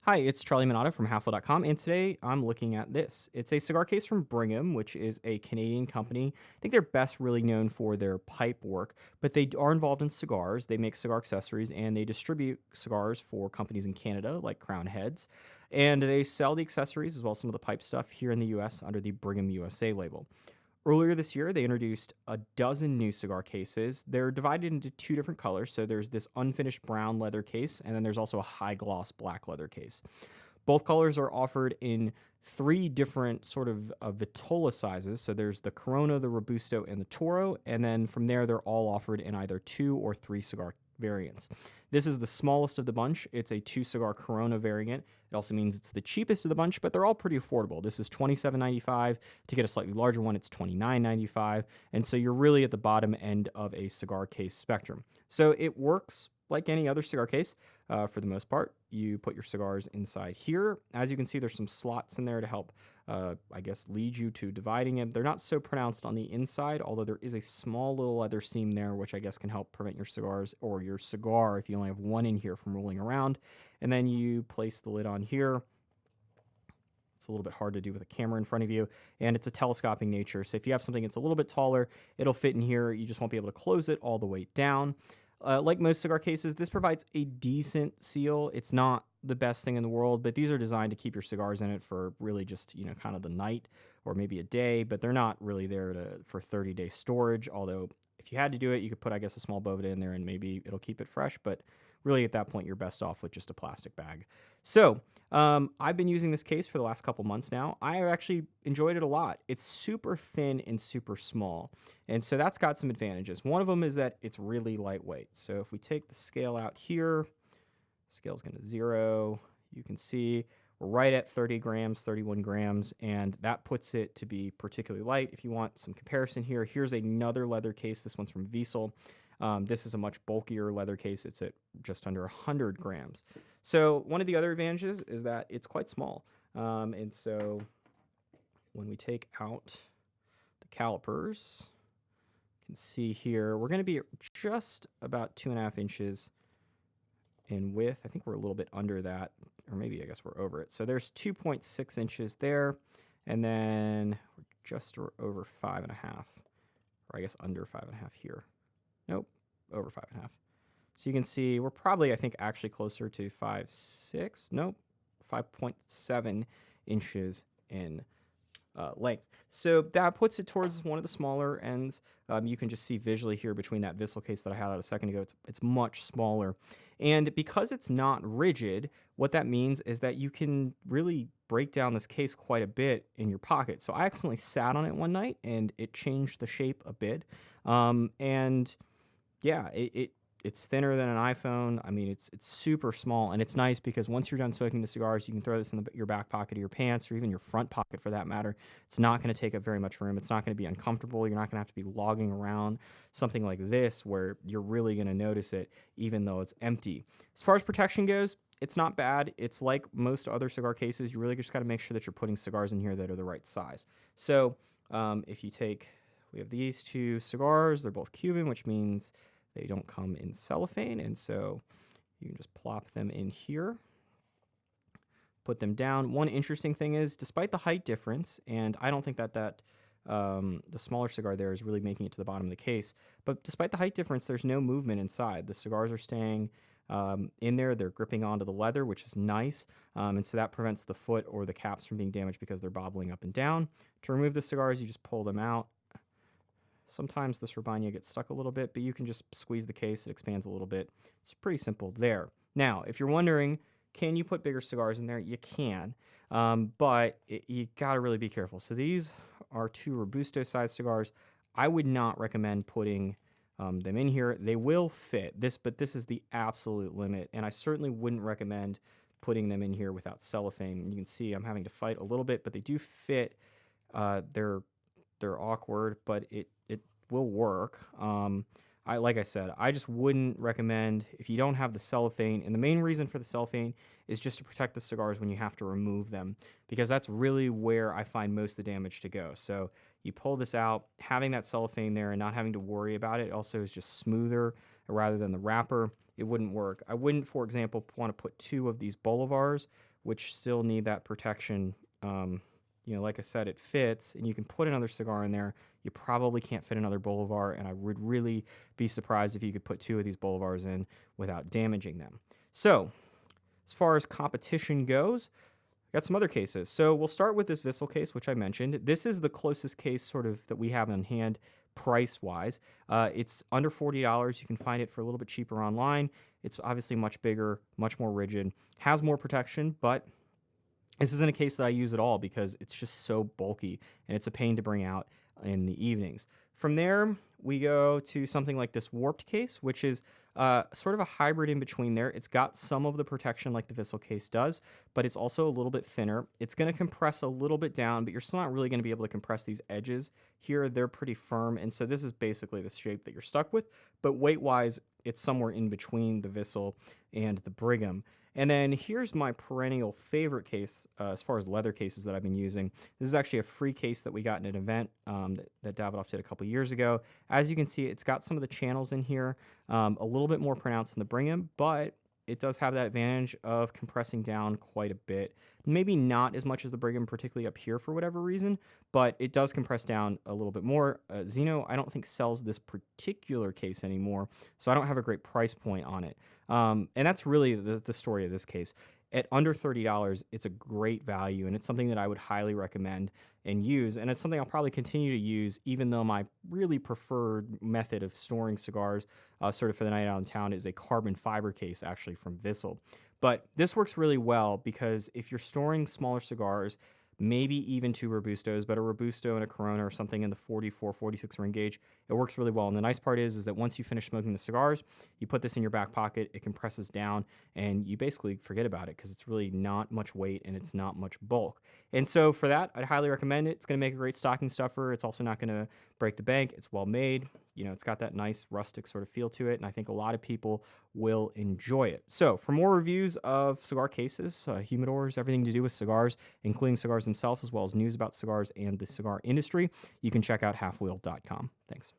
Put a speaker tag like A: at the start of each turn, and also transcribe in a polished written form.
A: Hi, it's Charlie Minato from Halfwell.com, and today I'm looking at this. It's a cigar case from Brigham, which is a Canadian company. I think they're best really known for their pipe work, but they are involved in cigars. They make cigar accessories and they distribute cigars for companies in Canada like Crown Heads. And they sell the accessories as well as some of the pipe stuff here in the US under the Brigham USA label. Earlier this year, they introduced a dozen new cigar cases. They're divided into two different colors. So there's this unfinished brown leather case, and then there's also a high gloss black leather case. Both colors are offered in three different sort of vitola sizes. So there's the Corona, the Robusto, and the Toro. And then from there, they're all offered in either 2 or 3 cigar variants. This is the smallest of the bunch. It's a 2 cigar Corona variant. It also means it's the cheapest of the bunch, but they're all pretty affordable. This is $27.95. To get a slightly larger one, it's $29.95. And so you're really at the bottom end of a cigar case spectrum. So it works like any other cigar case for the most part. You put your cigars inside here. As you can see, there's some slots in there to help, I guess, lead you to dividing it. They're not so pronounced on the inside, although there is a small little leather seam there, which I guess can help prevent your cigars or your cigar, if you only have one in here, from rolling around. And then you place the lid on here. It's a little bit hard to do with a camera in front of you, and it's a telescoping nature. So if you have something that's a little bit taller, it'll fit in here. You just won't be able to close it all the way down. Like most cigar cases, this provides a decent seal. It's not the best thing in the world, but these are designed to keep your cigars in it for really just, kind of the night or maybe a day, but they're not really there for 30-day storage. Although if you had to do it, you could put, I guess, a small Boveda in there and maybe it'll keep it fresh, but really at that point, you're best off with just a plastic bag. So I've been using this case for the last couple months now. I actually enjoyed it a lot. It's super thin and super small. And so that's got some advantages. One of them is that it's really lightweight. So if we take the scale out here, scale's going to 0. You can see we're right at 30 grams, 31 grams, and that puts it to be particularly light. If you want some comparison here, here's another leather case. This one's from Vissel. This is a much bulkier leather case. It's at just under 100 grams. So one of the other advantages is that it's quite small. And so when we take out the calipers, you can see here, we're going to be just about 2.5 inches in width. I think we're a little bit under that, or maybe I guess we're over it. So there's 2.6 inches there, and then we're just over 5.5, or I guess under 5.5 here. Nope, over 5.5. So you can see we're probably, I think, actually closer to 5.6. Nope, 5.7 inches in length. So that puts it towards one of the smaller ends. You can just see visually here between that Vissel case that I had out a second ago, it's much smaller. And because it's not rigid, what that means is that you can really break down this case quite a bit in your pocket. So I accidentally sat on it one night and it changed the shape a bit. And yeah, it's thinner than an iPhone. I mean, it's super small, and it's nice because once you're done smoking the cigars, you can throw this in your back pocket of your pants or even your front pocket for that matter. It's not going to take up very much room. It's not going to be uncomfortable. You're not going to have to be logging around something like this where you're really going to notice it even though it's empty. As far as protection goes, it's not bad. It's like most other cigar cases. You really just got to make sure that you're putting cigars in here that are the right size. So if you take, we have these two cigars. They're both Cuban, which means they don't come in cellophane, and so you can just plop them in here, put them down. One interesting thing is, despite the height difference, and I don't think that the smaller cigar there is really making it to the bottom of the case, but despite the height difference, there's no movement inside. The cigars are staying in there. They're gripping onto the leather, which is nice, and so that prevents the foot or the caps from being damaged because they're bobbling up and down. To remove the cigars, you just pull them out. Sometimes this Urbana gets stuck a little bit, but you can just squeeze the case. It expands a little bit. It's pretty simple there. Now, if you're wondering, can you put bigger cigars in there? You can, but you got to really be careful. So these are 2 Robusto-sized cigars. I would not recommend putting them in here. They will fit, but this is the absolute limit, and I certainly wouldn't recommend putting them in here without cellophane. You can see I'm having to fight a little bit, but they do fit. They're awkward, but it will work. Like I said, I just wouldn't recommend if you don't have the cellophane. And the main reason for the cellophane is just to protect the cigars when you have to remove them, because that's really where I find most of the damage to go. So you pull this out, having that cellophane there and not having to worry about it also is just smoother rather than the wrapper. It wouldn't work. I wouldn't, for example, want to put 2 of these Bolivars which still need that protection. Like I said, it fits, and you can put another cigar in there. You probably can't fit another Bolivar, and I would really be surprised if you could put two of these Bolivars in without damaging them. So, as far as competition goes, got some other cases. So we'll start with this Vissel case, which I mentioned. This is the closest case sort of that we have on hand price-wise. It's under $40. You can find it for a little bit cheaper online. It's obviously much bigger, much more rigid, has more protection, but this isn't a case that I use at all because it's just so bulky and it's a pain to bring out in the evenings. From there, we go to something like this Warped case, which is sort of a hybrid in between there. It's got some of the protection like the Vissel case does, but it's also a little bit thinner. It's going to compress a little bit down, but you're still not really going to be able to compress these edges here. They're pretty firm, and so this is basically the shape that you're stuck with, but weight-wise, it's somewhere in between the Vissel and the Brigham. And then here's my perennial favorite case as far as leather cases that I've been using. This is actually a free case that we got in an event that Davidoff did a couple years ago. As you can see, it's got some of the channels in here, a little bit more pronounced than the Brigham, but it does have that advantage of compressing down quite a bit. Maybe not as much as the Brigham, particularly up here for whatever reason, but it does compress down a little bit more. Zeno, I don't think, sells this particular case anymore, so I don't have a great price point on it. And that's really the story of this case. At under $30, it's a great value, and it's something that I would highly recommend and use. And it's something I'll probably continue to use, even though my really preferred method of storing cigars, sort of for the night out in town, is a carbon fiber case, actually from Vissel. But this works really well because if you're storing smaller cigars, maybe even two Robustos, but a Robusto and a Corona or something in the 44, 46 ring gauge, it works really well. And the nice part is that once you finish smoking the cigars, you put this in your back pocket, it compresses down, and you basically forget about it because it's really not much weight and it's not much bulk. And so for that, I'd highly recommend it. It's going to make a great stocking stuffer. It's also not going to break the bank. It's well made. It's got that nice rustic sort of feel to it, and I think a lot of people will enjoy it. So for more reviews of cigar cases, humidors, everything to do with cigars, including cigars themselves, as well as news about cigars and the cigar industry, you can check out halfwheel.com. Thanks.